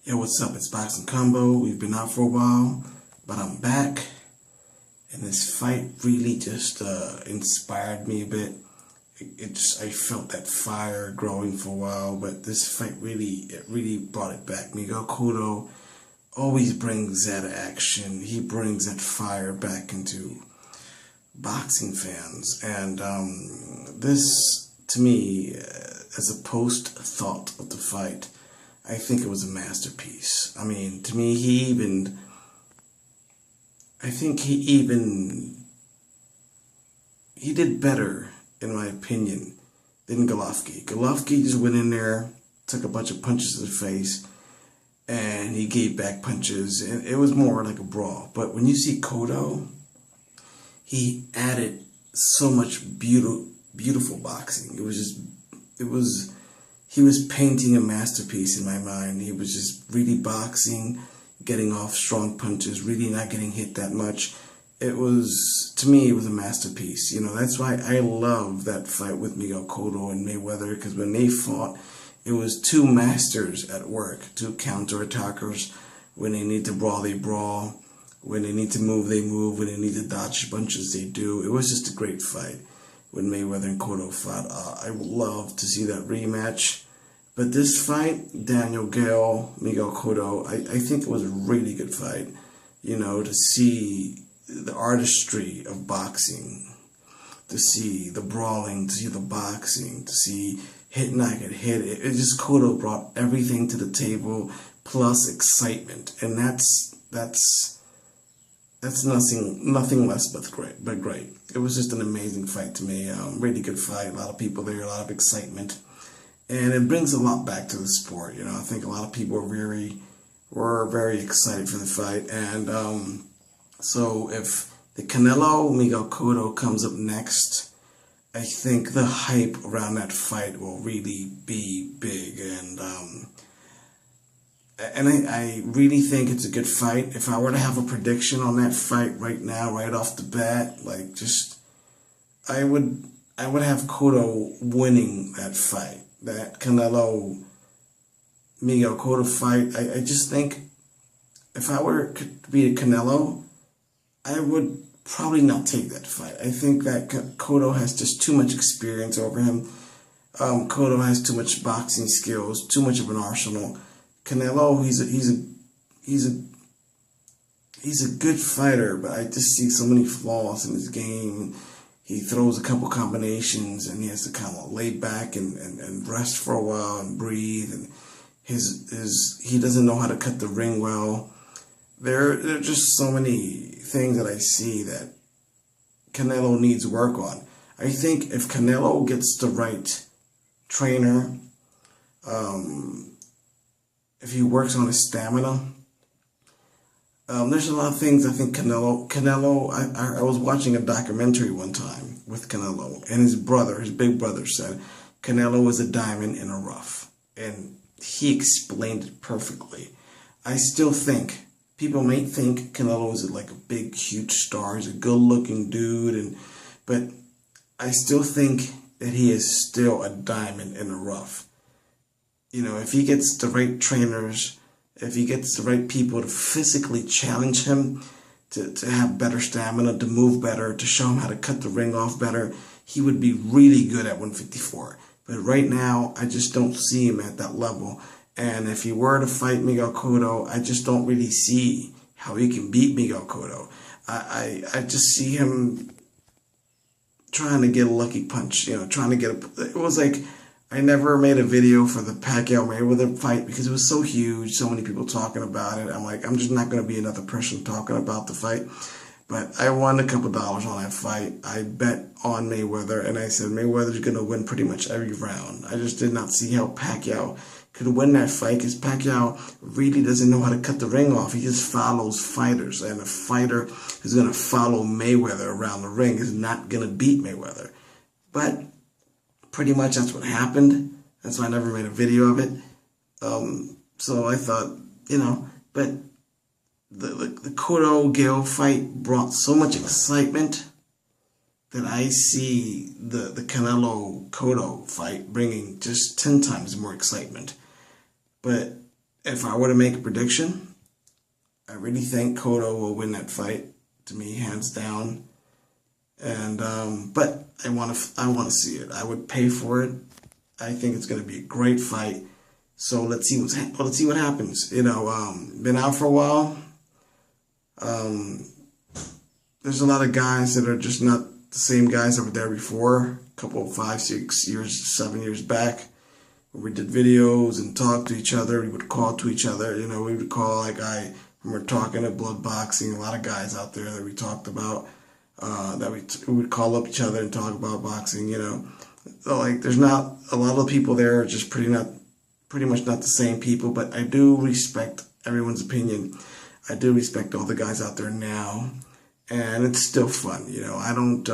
Yo, what's up? It's Boxing Combo. We've been out for a while, but I'm back. And this fight really just inspired me a bit. I felt that fire growing for a while, but this fight really brought it back. Miguel Cotto always brings that action. He brings that fire back into boxing fans. And this, to me, as a post-thought of the fight, I think it was a masterpiece. I mean, to me, he did better, in my opinion, than Golovkin. Golovkin just went in there, took a bunch of punches to the face, and he gave back punches, and it was more like a brawl. But when you see Cotto, he added so much beautiful boxing. He was painting a masterpiece in my mind. He was just really boxing, getting off strong punches, really not getting hit that much. To me, it was a masterpiece. You know, that's why I love that fight with Miguel Cotto and Mayweather, because when they fought, it was two masters at work, two counter-attackers. When they need to brawl, they brawl. When they need to move, they move. When they need to dodge punches, they do. It was just a great fight when Mayweather and Cotto fought. I would love to see that rematch. But this fight, Geale, Miguel Cotto, I think it was a really good fight. You know, to see the artistry of boxing, to see the brawling, to see the boxing, to see hit, not get hit. It just, Cotto brought everything to the table, plus excitement. And that's nothing less but great. It was just an amazing fight to me. Really good fight. A lot of people there, a lot of excitement. And it brings a lot back to the sport. You know, I think a lot of people were very excited for the fight. And so if the Canelo Miguel Cotto comes up next, I think the hype around that fight will really be big. And I really think it's a good fight. If I were to have a prediction on that fight right now, right off the bat, I would have Cotto winning that fight. That Canelo Miguel Cotto fight, I just think if I were to be a Canelo, I would probably not take that fight. I think that Cotto has just too much experience over him. Cotto has too much boxing skills, too much of an arsenal. Canelo, he's a good fighter, but I just see so many flaws in his game. He throws a couple combinations, and he has to kind of lay back and rest for a while and breathe. And he doesn't know how to cut the ring well. There are just so many things that I see that Canelo needs work on. I think if Canelo gets the right trainer, if he works on his stamina, there's a lot of things I think Canelo, I was watching a documentary one time with Canelo, and his big brother said, Canelo is a diamond in a rough. And he explained it perfectly. I still think, people may think Canelo is like a big, huge star. He's a good-looking dude, but I still think that he is still a diamond in a rough. You know, if he gets the right trainers, if he gets the right people to physically challenge him, to have better stamina, to move better, to show him how to cut the ring off better, he would be really good at 154. But right now, I just don't see him at that level. And if he were to fight Miguel Cotto, I just don't really see how he can beat Miguel Cotto. I just see him trying to get a lucky punch, you know, it was like, I never made a video for the Pacquiao-Mayweather fight because it was so huge, so many people talking about it. I'm like, I'm just not going to be another person talking about the fight. But I won a couple dollars on that fight. I bet on Mayweather, and I said Mayweather's going to win pretty much every round. I just did not see how Pacquiao could win that fight because Pacquiao really doesn't know how to cut the ring off. He just follows fighters, and a fighter who's going to follow Mayweather around the ring is not going to beat Mayweather. But pretty much that's what happened. That's why I never made a video of it. So I thought, you know, but the Cotto-Geale fight brought so much excitement that I see the Canelo-Cotto fight bringing just 10 times more excitement. But if I were to make a prediction, I really think Cotto will win that fight. To me, hands down. And but I want to see it. I would pay for it. I think it's going to be a great fight. So let's see what happens. You know, been out for a while. There's a lot of guys that are just not the same guys that were there before. A couple, 5, 6 years, 7 years back, where we did videos and talked to each other. We would call to each other. You know, we would call, like I remember talking at Blood Boxing. A lot of guys out there that we talked about. That we would call up each other and talk about boxing. You know, so like there's not a lot of people there are just pretty much not the same people. But I do respect everyone's opinion. I do respect all the guys out there now, and it's still fun. You know, I don't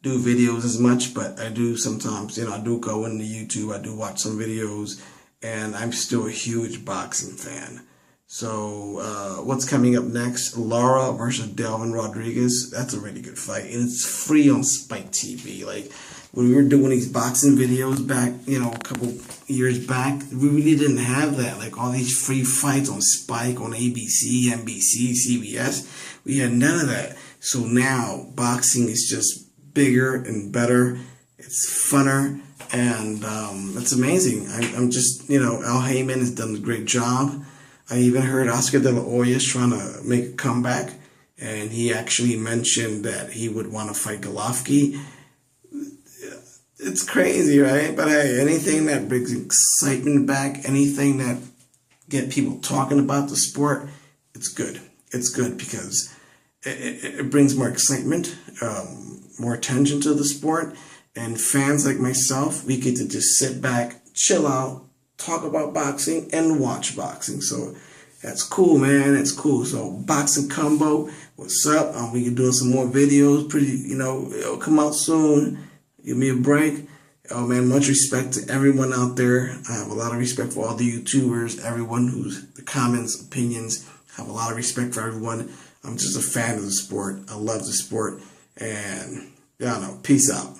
do videos as much, but I do sometimes. You know, I do go into YouTube. I do watch some videos, and I'm still a huge boxing fan. So what's coming up next? Lara versus Delvin Rodriguez. That's a really good fight, and it's free on Spike TV. Like when we were doing these boxing videos back, you know, a couple years back, we really didn't have that. Like all these free fights on Spike, on ABC, NBC, CBS. We had none of that. So now boxing is just bigger and better. It's funner, and it's amazing. I'm just, you know, Al Heyman has done a great job. I even heard Oscar De La Hoya is trying to make a comeback, and he actually mentioned that he would want to fight Golovkin. It's crazy, right? But hey, anything that brings excitement back, anything that get people talking about the sport, it's good. It's good because it brings more excitement, more attention to the sport, and fans like myself, we get to just sit back, chill out, talk about boxing, and watch boxing. So that's cool, man. It's cool. So Boxing Combo, what's up? We can do some more videos. You know, it'll come out soon. Give me a break. Oh man, much respect to everyone out there. I have a lot of respect for all the YouTubers, everyone who's the comments, opinions. I have a lot of respect for everyone. I'm just a fan of the sport. I love the sport. And yeah, I know. Peace out.